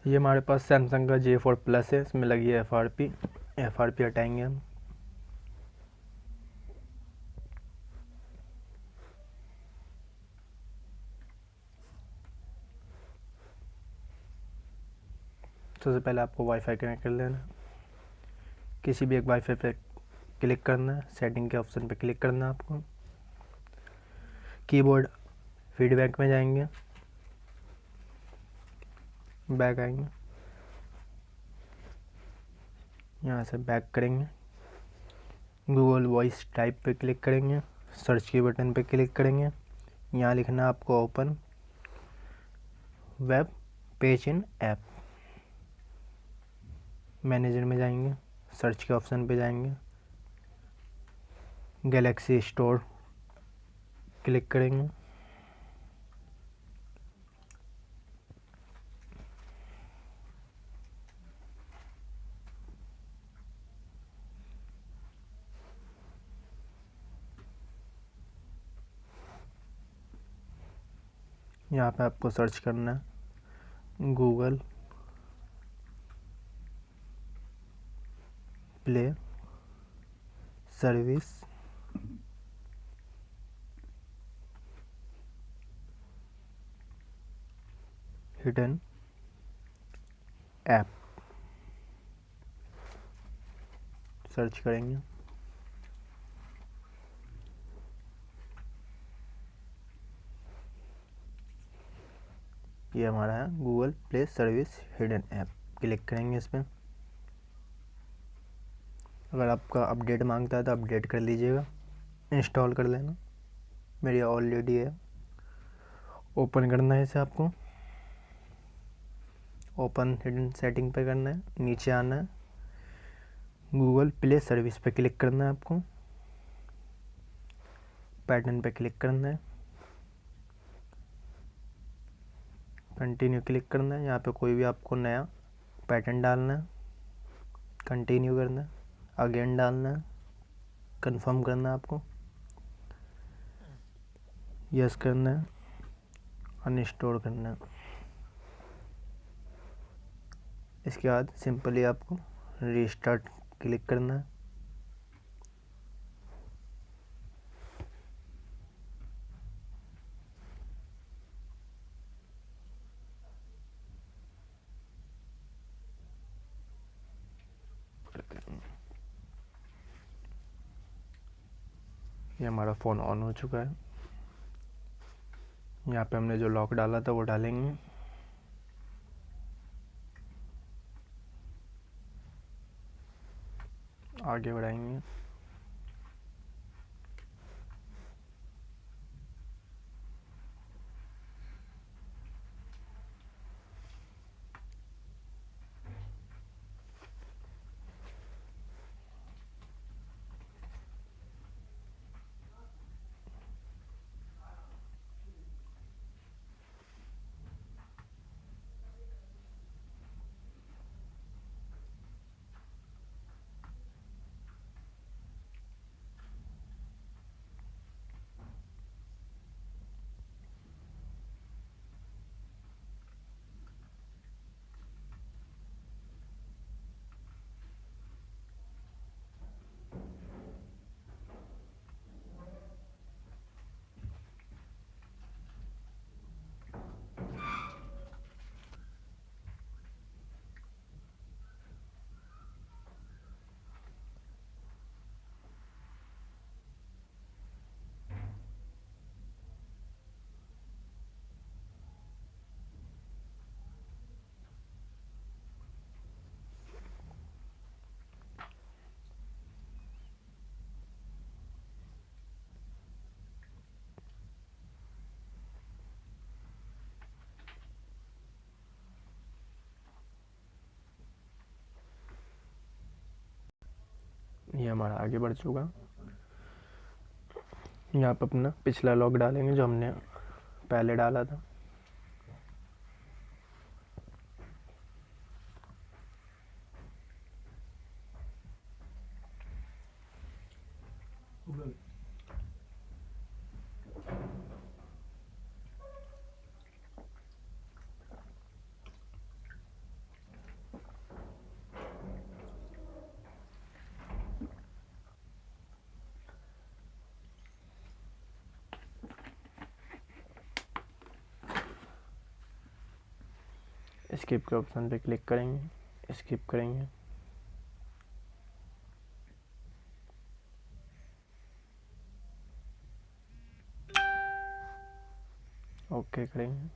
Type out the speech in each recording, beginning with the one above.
ये हमारे पास सैमसंग का J4 प्लस है, इसमें लगी है एफ आर पी हटाएंगे हम। सबसे पहले आपको वाईफाई कनेक्ट कर लेना, किसी भी एक वाईफाई पे क्लिक करना है, सेटिंग के ऑप्शन पे क्लिक करना है आपको। कीबोर्ड फीडबैक में जाएंगे, बैक आएंगे, यहाँ से बैक करेंगे, गूगल वॉइस टाइप पे क्लिक करेंगे, सर्च के बटन पे क्लिक करेंगे, यहाँ लिखना है आपको open web page in app. Manager में जाएंगे, सर्च के ऑप्शन पे जाएंगे, गैलेक्सी स्टोर क्लिक करेंगे, यहाँ पे आपको सर्च करना है Google play service hidden app, search करेंगे। ये हमारा है Google play service hidden app, click करेंगे इस पर। अगर आपका अपडेट मांगता है तो अपडेट कर लीजिएगा, इंस्टॉल कर लेना, मेरी ऑलरेडी है। ओपन करना है इसे आपको, ओपन हिडन सेटिंग पे करना है, नीचे आना है, गूगल प्ले सर्विस पे क्लिक करना है आपको, पैटर्न पे क्लिक करना है, कंटिन्यू क्लिक करना है। यहाँ पे कोई भी आपको नया पैटर्न डालना है, कंटिन्यू करना है, अगेन डालना है, कंफर्म करना है आपको, यस करना है, अनइंस्टॉल करना है। इसके बाद सिंपली आपको रीस्टार्ट क्लिक करना है। ये हमारा फ़ोन ऑन हो चुका है। यहाँ पे हमने जो लॉक डाला था वो डालेंगे, आगे बढ़ाएंगे, ये हमारा आगे बढ़ चुका। यहाँ पर अपना पिछला लॉक डालेंगे जो हमने पहले डाला था। स्किप के ऑप्शन पे क्लिक करेंगे, स्किप करेंगे। ओके करेंगे।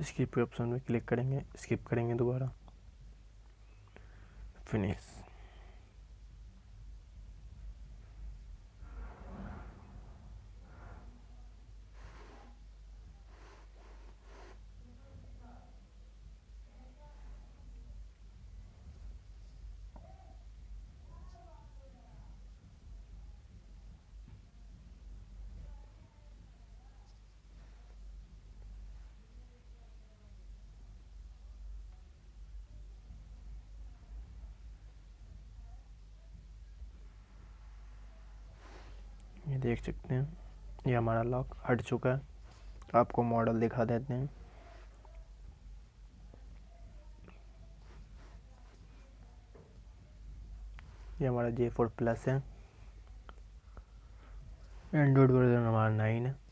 स्किप के ऑप्शन पे क्लिक करेंगे, स्किप करेंगे दोबारा, फिनिश। ये देख सकते हैं, ये हमारा लॉक हट चुका है। आपको मॉडल दिखा देते हैं। ये हमारा J4 प्लस है, एंड्रॉइड वर्जन हमारा 9 है।